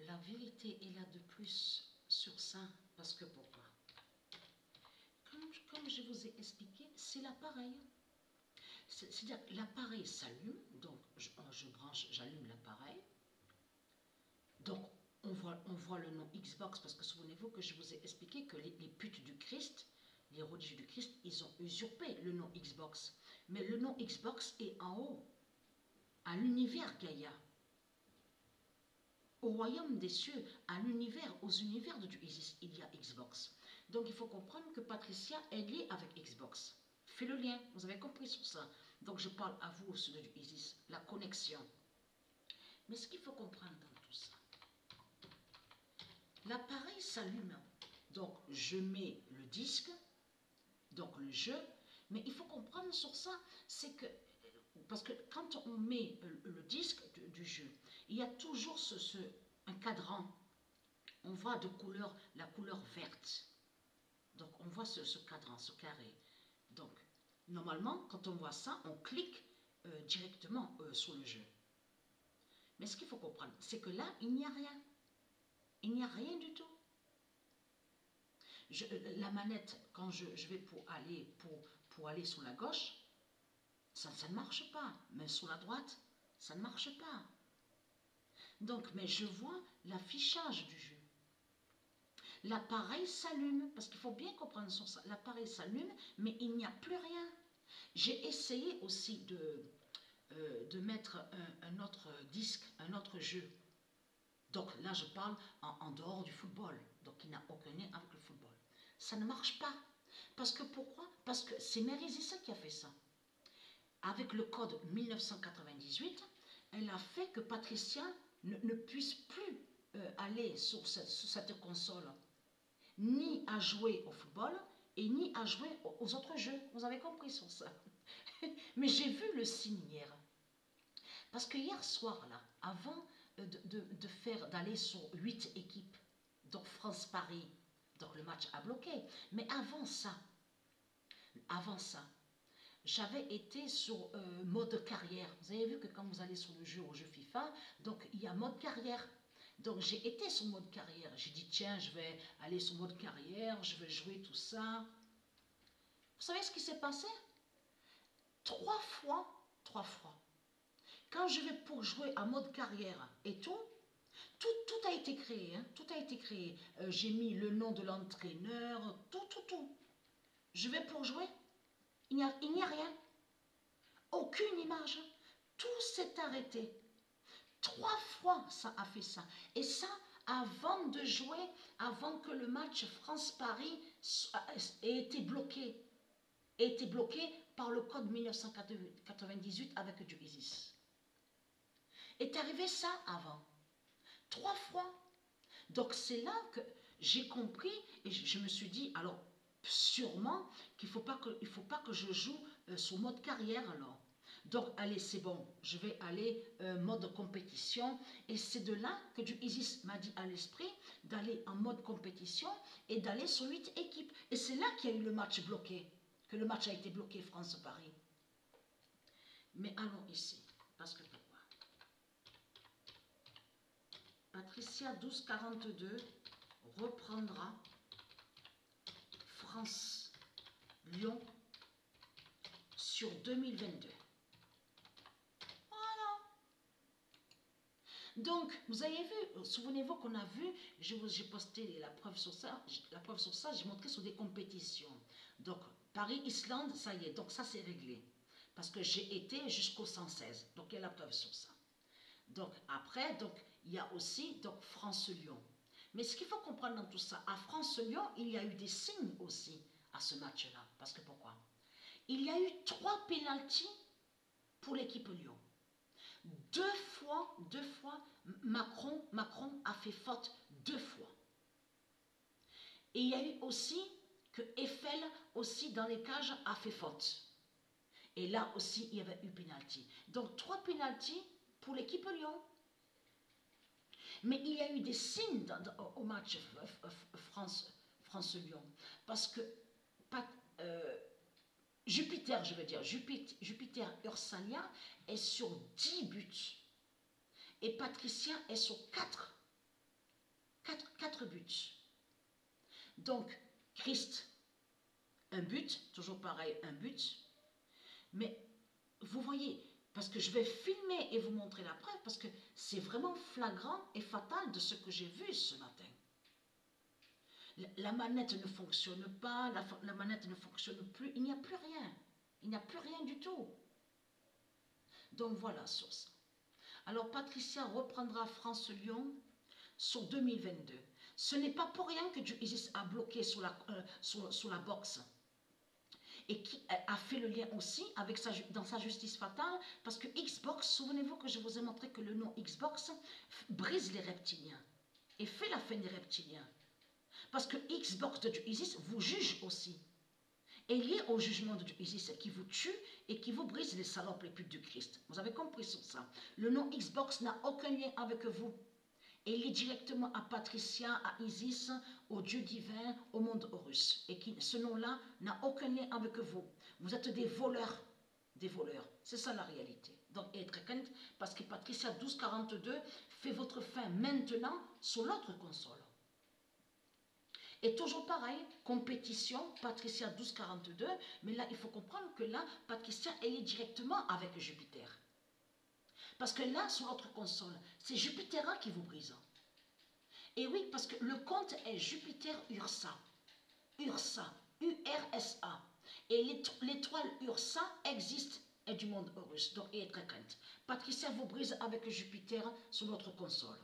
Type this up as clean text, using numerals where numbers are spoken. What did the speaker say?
la vérité est là de plus sur ça, parce que pourquoi? Comme je vous ai expliqué, c'est l'appareil. C'est-à-dire l'appareil s'allume, donc je branche, j'allume l'appareil. Donc on voit le nom Xbox, parce que souvenez-vous que je vous ai expliqué que les putes du Christ, les religieux du Christ, ils ont usurpé le nom Xbox. Mais le nom Xbox est en haut, à l'univers Gaïa. Au royaume des cieux, à l'univers, aux univers de Isis, il y a Xbox. Donc il faut comprendre que Patricia est liée avec Xbox. Fais le lien, vous avez compris sur ça. Donc je parle à vous au sujet du Isis, la connexion. Mais ce qu'il faut comprendre dans tout ça, l'appareil s'allume. Donc je mets le disque, donc le jeu, mais il faut comprendre sur ça, c'est que, parce que quand on met le disque du jeu, il y a toujours un cadran. On voit de couleur, la couleur verte. Donc on voit ce cadran, ce carré. Donc normalement, quand on voit ça, on clique directement sur le jeu. Mais ce qu'il faut comprendre, c'est que là, il n'y a rien. Il n'y a rien du tout. La manette, quand je vais pour aller sur la gauche, ça ne marche pas. Mais sur la droite, ça ne marche pas. Donc, mais je vois l'affichage du jeu. L'appareil s'allume, parce qu'il faut bien comprendre sur ça. L'appareil s'allume, mais il n'y a plus rien. J'ai essayé aussi de mettre un autre disque, un autre jeu. Donc là, je parle en dehors du football, donc il n'a aucun lien avec le football. Ça ne marche pas. Parce que pourquoi? Parce que c'est Mary Zissa qui a fait ça. Avec le code 1998, elle a fait que Patricia ne puisse plus aller sur cette console, ni à jouer au football, et ni à jouer aux autres jeux. Vous avez compris sur ça. Mais j'ai vu le signe hier. Parce que hier soir, là, avant d'aller sur 8 équipes, donc France-Paris, donc le match a bloqué. Mais avant ça, j'avais été sur mode carrière. Vous avez vu que quand vous allez sur le jeu, au jeu FIFA, donc il y a mode carrière. Donc j'ai été sur mode carrière. J'ai dit, tiens, je vais aller sur mode carrière, je vais jouer tout ça. Vous savez ce qui s'est passé? Trois fois. Quand je vais pour jouer en mode carrière et tout a été créé. Hein, tout a été créé. J'ai mis le nom de l'entraîneur, tout. Je vais pour jouer. Il n'y a rien. Aucune image. Tout s'est arrêté. 3 fois, ça a fait ça. Et ça, avant de jouer, avant que le match France-Paris ait été bloqué. Ait été bloqué par le code 1998 avec du Isis. Est arrivé ça avant. 3 fois. Donc c'est là que j'ai compris et je me suis dit, alors sûrement qu'il ne faut pas que je joue sur mode carrière alors. Donc allez, c'est bon, je vais aller mode compétition et c'est de là que du Isis m'a dit à l'esprit d'aller en mode compétition et d'aller sur 8 équipes. Et c'est là qu'il y a eu le match bloqué, que le match a été bloqué France-Paris. Mais allons ici, parce que pourquoi? Patricia 1242 reprendra France-Lyon sur 2022. Voilà. Donc, vous avez vu, souvenez-vous qu'on a vu, j'ai posté la preuve sur ça, j'ai montré sur des compétitions. Donc, Paris-Islande, ça y est, donc ça c'est réglé. Parce que j'ai été jusqu'au 116, donc il y a la preuve sur ça. Donc après, il y a aussi France-Lyon. Mais ce qu'il faut comprendre dans tout ça, à France-Lyon, il y a eu des signes aussi à ce match-là. Parce que pourquoi? Il y a eu 3 pénaltys pour l'équipe Lyon. Deux fois, Macron a fait faute 2 fois. Et il y a eu aussi que Eiffel, aussi dans les cages, a fait faute. Et là aussi, il y avait eu pénalty. Donc 3 pénaltys pour l'équipe Lyon. Mais il y a eu des signes au match France-Lyon. Parce que Jupiter, je veux dire, Jupiter Ursalia est sur 10 buts. Et Patricia est sur 4. Quatre buts. Donc, Christ, un but, toujours pareil, un but. Mais vous voyez, parce que je vais filmer et vous montrer la preuve, parce que c'est vraiment flagrant et fatal de ce que j'ai vu ce matin. La manette ne fonctionne pas, la manette ne fonctionne plus, il n'y a plus rien. Il n'y a plus rien du tout. Donc voilà sur ça. Alors Patricia reprendra France-Lyon sur 2022. Ce n'est pas pour rien que Isis a bloqué sur la boxe et qui a fait le lien aussi avec dans sa justice fatale, parce que Xbox, souvenez-vous que je vous ai montré que le nom Xbox brise les reptiliens et fait la fin des reptiliens. Parce que Xbox de Isis vous juge aussi. Et lié au jugement de Isis qui vous tue et qui vous brise les salopes les putes du Christ. Vous avez compris sur ça. Le nom Xbox n'a aucun lien avec vous. Et lié directement à Patricia, à Isis, au Dieu divin, au monde Horus. Et ce nom-là n'a aucun lien avec vous. Vous êtes des voleurs. Des voleurs. C'est ça la réalité. Donc, être crainte, parce que Patricia 1242 fait votre fin maintenant sur l'autre console. Et toujours pareil, compétition, Patricia 1242, mais là, il faut comprendre que là, Patricia, elle est directement avec Jupiter. Parce que là, sur notre console, c'est Jupiter qui vous brise. Et oui, parce que le compte est Jupiter Ursa. Ursa, U-R-S-A. Et l'étoile Ursa existe et du monde Horus, donc elle est très crainte. Patricia vous brise avec Jupiter sur notre console.